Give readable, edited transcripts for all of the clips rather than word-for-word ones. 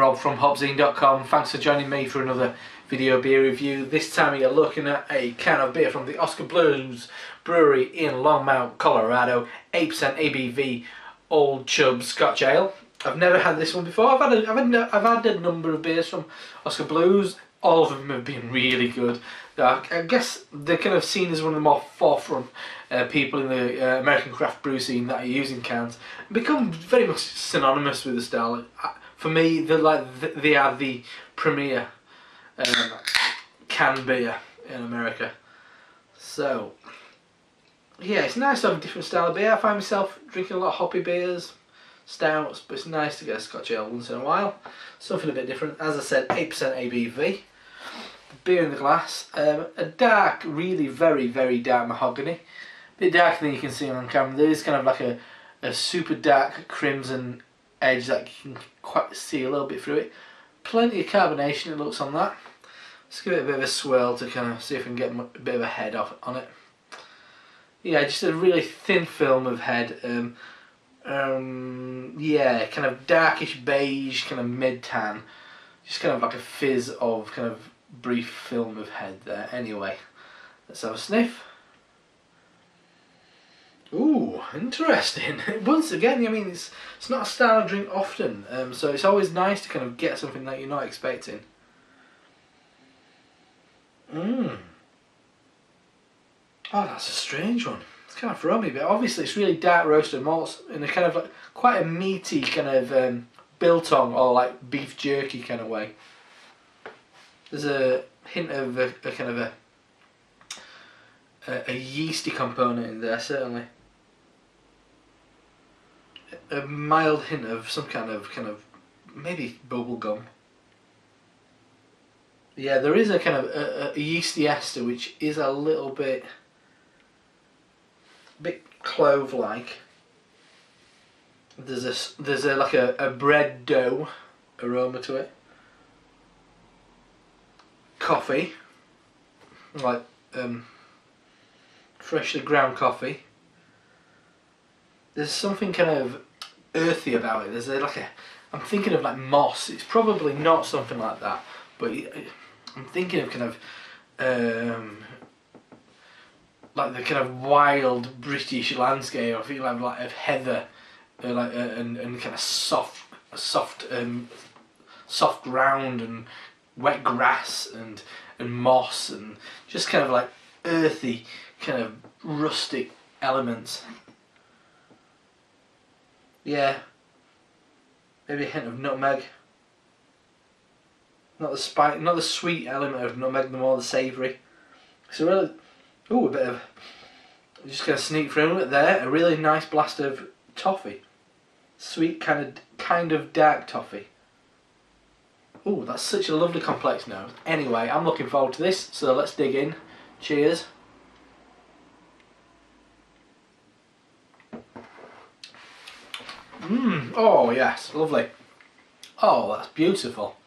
Rob from HopZine.com. Thanks for joining me for another video beer review. This time you're looking at a can of beer from the Oskar Brewery in Longmont, Colorado. 8% ABV Old Chub Scotch Ale. I've never had this one before. I've had a number of beers from Oskar Blues. All of them have been really good. I guess they're kind of seen as one of the more forefront people in the American craft brew scene that are using cans. And become very much synonymous with the style. For me, they are the premier can beer in America. So yeah, it's nice to have a different style of beer. I find myself drinking a lot of hoppy beers, stouts, but it's nice to get a Scotch ale once in a while. Something a bit different. As I said, 8% ABV. Beer in the glass. A dark, really very dark mahogany. A bit darker than you can see on camera. There is kind of like a super dark crimson edge that you can quite see a little bit through it. Plenty of carbonation it looks on that. Let's give it a bit of a swirl to kind of see if we can get a bit of a head off on it. Yeah, just a really thin film of head. Yeah, kind of darkish beige, kind of mid-tan. Just kind of like a fizz of kind of brief film of head there. Anyway, let's have a sniff. Ooh, interesting. Once again, I mean, it's not a style I drink often, so it's always nice to kind of get something that you're not expecting. Oh, that's a strange one. It's kind of thrown me, but obviously it's really dark roasted malts in a kind of like quite a meaty kind of biltong or like beef jerky kind of way. There's a hint of a kind of a yeasty component in there, certainly. A mild hint of some kind of maybe bubble gum. Yeah, there is a kind of a yeasty ester which is a little bit clove-like. There's like a bread dough aroma to it. Coffee, like freshly ground coffee. There's something kind of earthy about it. There's I'm thinking of like moss. It's probably not something like that, but I'm thinking of kind of like the kind of wild British landscape. I feel like of heather, like and kind of soft ground and wet grass and moss and just kind of like earthy, kind of rustic elements. Yeah, maybe a hint of nutmeg. Not the sweet element of nutmeg, the more the savoury. So really, a bit of, just gonna sneak through it there. A really nice blast of toffee, sweet kind of dark toffee. Oh, that's such a lovely complex note. Anyway, I'm looking forward to this, so let's dig in. Cheers. Oh yes, lovely. Oh, that's beautiful.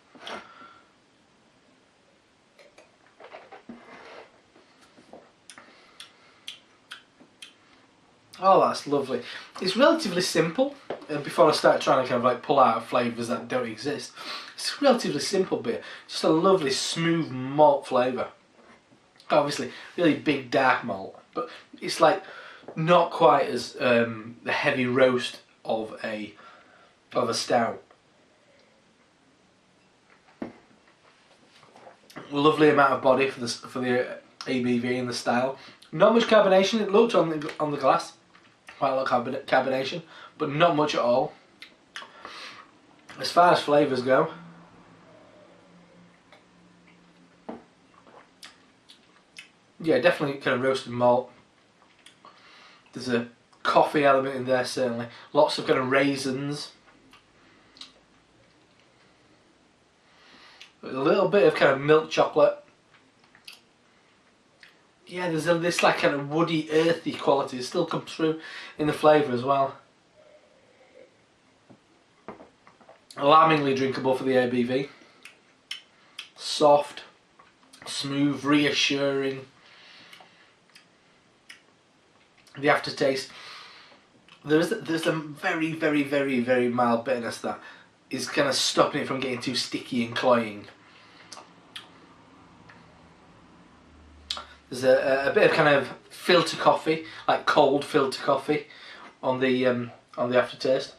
Oh, that's lovely. It's relatively simple. Before I start trying to kind of like pull out flavours that don't exist, it's a relatively simple beer. Just a lovely smooth malt flavour. Obviously, really big dark malt, but it's like not quite as the heavy roast of a stout. Lovely amount of body for the ABV and the style. Not much carbonation. It looked on the glass. Quite a lot of carbonation, but not much at all. As far as flavours go, yeah, definitely kind of roasted malt. There's a coffee element in there, certainly. Lots of kind of raisins. A little bit of kind of milk chocolate. Yeah, there's this like kind of woody, earthy quality that still comes through in the flavour as well. Alarmingly drinkable for the ABV. Soft, smooth, reassuring. The aftertaste. There's a very mild bitterness that is kind of stopping it from getting too sticky and cloying. There's a bit of kind of filter coffee, like cold filter coffee, on the aftertaste.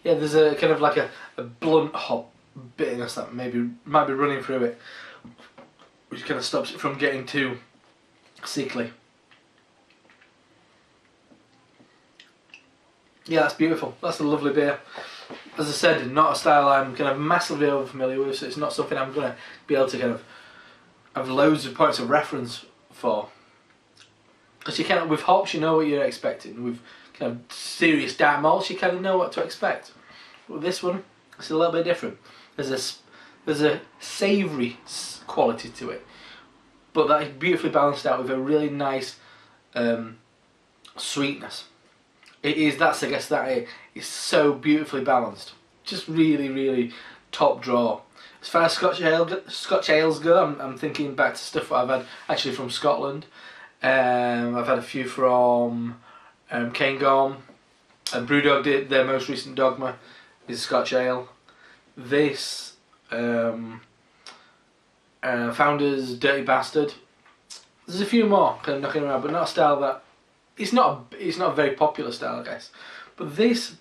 Yeah, there's a kind of like a blunt hop bitterness that might be running through it, which kind of stops it from getting too sickly. Yeah, that's beautiful. That's a lovely beer. As I said, not a style I'm kind of massively over familiar with, so it's not something I'm going to be able to kind of have loads of points of reference for. Because you kind of, with hops, you know what you're expecting. With kind of serious dark malts, you kind of know what to expect. With this one, it's a little bit different. There's a savoury quality to it, but that is beautifully balanced out with a really nice sweetness. That's I guess that it is so beautifully balanced. Just really, really top draw. As far as Scotch ales go, I'm thinking back to stuff that I've had actually from Scotland. I've had a few from Cairngorm, and Brewdog did their most recent Dogma is Scotch ale. This Founder's Dirty Bastard. There's a few more kind of knocking around, but not a style that it's not a very popular style, I guess. But this,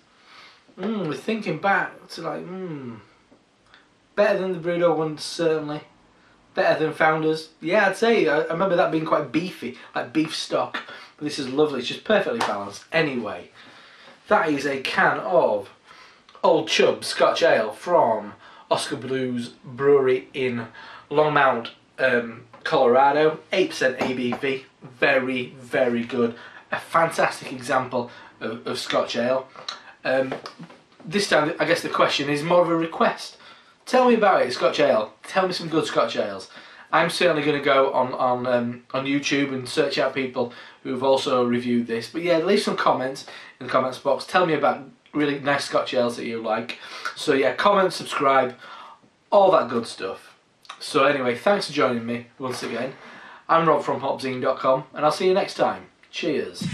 we're thinking back to like, better than the Brewdog one, certainly. Better than Founders. Yeah, I'd say I remember that being quite beefy, like beef stock. But this is lovely. It's just perfectly balanced. Anyway, that is a can of Old Chub Scotch Ale from Oskar Blues Brewery in Longmont, Colorado. 8% ABV. Very, very good. A fantastic example of Scotch Ale. This time, I guess the question is more of a request. Tell me about it, Scotch Ale. Tell me some good Scotch Ales. I'm certainly going to go on YouTube and search out people who've also reviewed this. But yeah, leave some comments in the comments box. Tell me about really nice Scotch Ales that you like. So yeah, comment, subscribe, all that good stuff. So anyway, thanks for joining me once again. I'm Rob from HopZine.com, and I'll see you next time. Cheers.